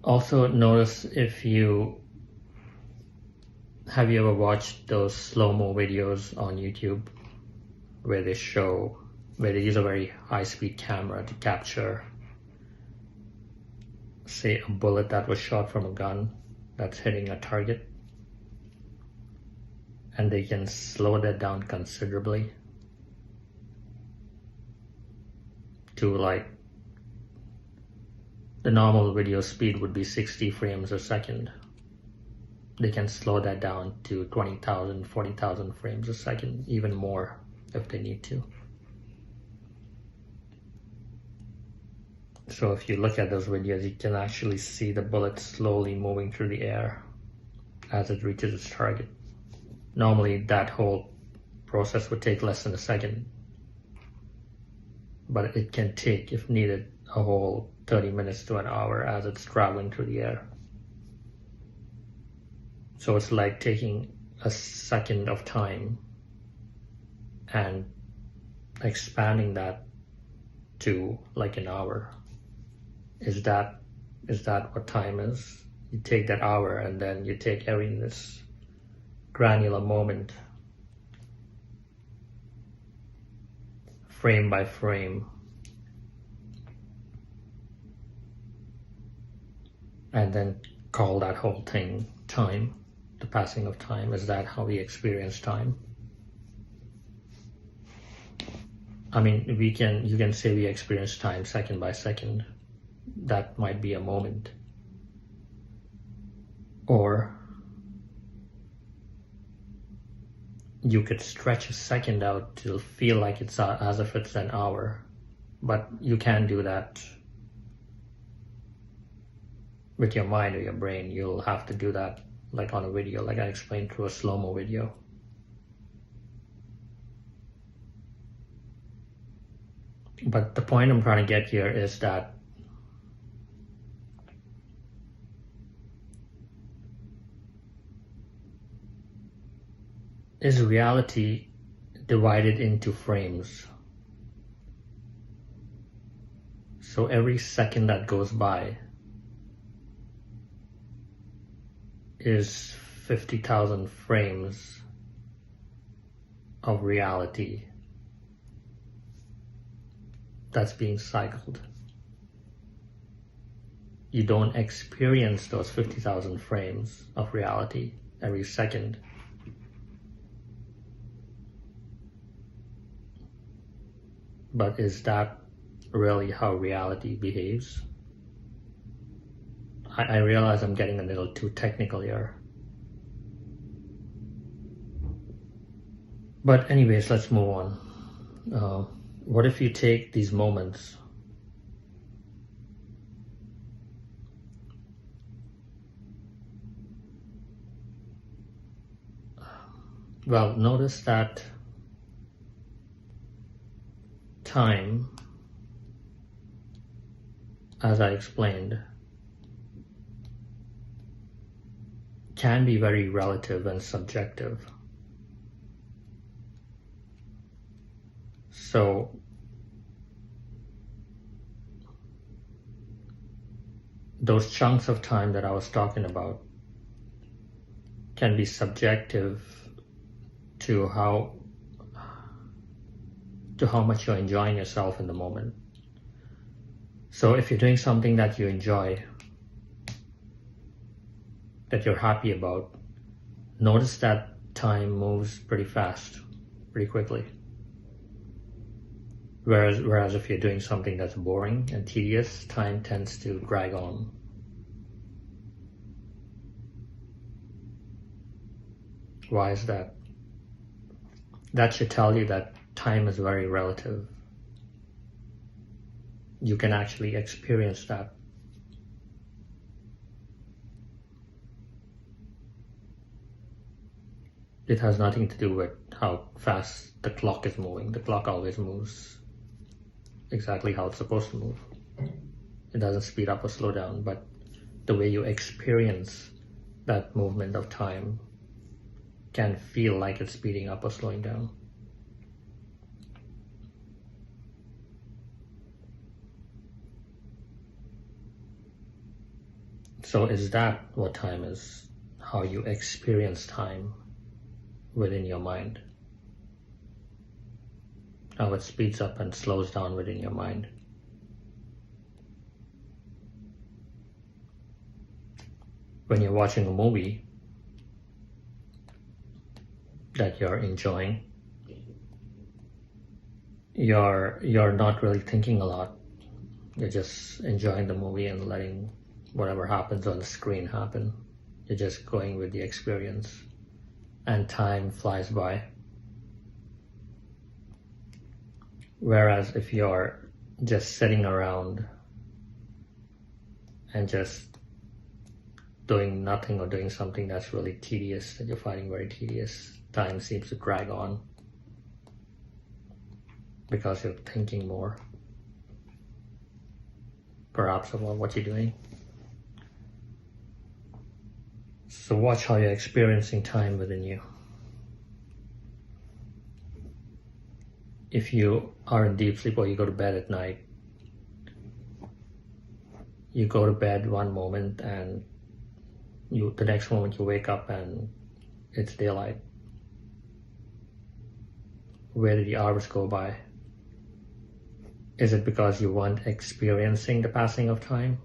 Also notice have you ever watched those slow-mo videos on YouTube where they use a very high-speed camera to capture, say, a bullet that was shot from a gun that's hitting a target, and they can slow that down considerably to, like, the normal video speed would be 60 frames a second. They can slow that down to 20,000, 40,000 frames a second, even more if they need to. So if you look at those videos, you can actually see the bullet slowly moving through the air as it reaches its target. Normally that whole process would take less than a second, but it can take, if needed, a whole 30 minutes to an hour as it's traveling through the air. So it's like taking a second of time and expanding that to like an hour. Is that what time is? You take that hour and then you take this granular moment, frame by frame, and then call that whole thing time, the passing of time. Is that how we experience time? I mean, you can say we experience time second by second. That might be a moment. Or you could stretch a second out to feel like it's as if it's an hour, but you can't do that with your mind or your brain. You'll have to do that like on a video, like I explained through a slow-mo video. But the point I'm trying to get here is that is reality divided into frames? So every second that goes by is 50,000 frames of reality that's being cycled. You don't experience those 50,000 frames of reality every second. But is that really how reality behaves? I realize I'm getting a little too technical here. But anyways, let's move on. What if you take these moments notice that time, as I explained, can be very relative and subjective. So those chunks of time that I was talking about can be subjective to how much you're enjoying yourself in the moment. So if you're doing something that you enjoy, that you're happy about, notice that time moves pretty fast, pretty quickly. Whereas if you're doing something that's boring and tedious, time tends to drag on. Why is that? That should tell you that time is very relative. You can actually experience that. It has nothing to do with how fast the clock is moving. The clock always moves exactly how it's supposed to move. It doesn't speed up or slow down, but the way you experience that movement of time can feel like it's speeding up or slowing down. So is that what time is? How you experience time within your mind? How it speeds up and slows down within your mind? When you're watching a movie that you're enjoying, you're not really thinking a lot. You're just enjoying the movie and letting whatever happens on the screen happen. You're just going with the experience, and time flies by. Whereas if you're just sitting around and just doing nothing or doing something that's really tedious, that you're finding very tedious, time seems to drag on because you're thinking more, perhaps, about what you're doing. So watch how you're experiencing time within you. If you are in deep sleep or you go to bed at night, you go to bed one moment and the next moment you wake up and it's daylight. Where did the hours go by? Is it because you weren't experiencing the passing of time?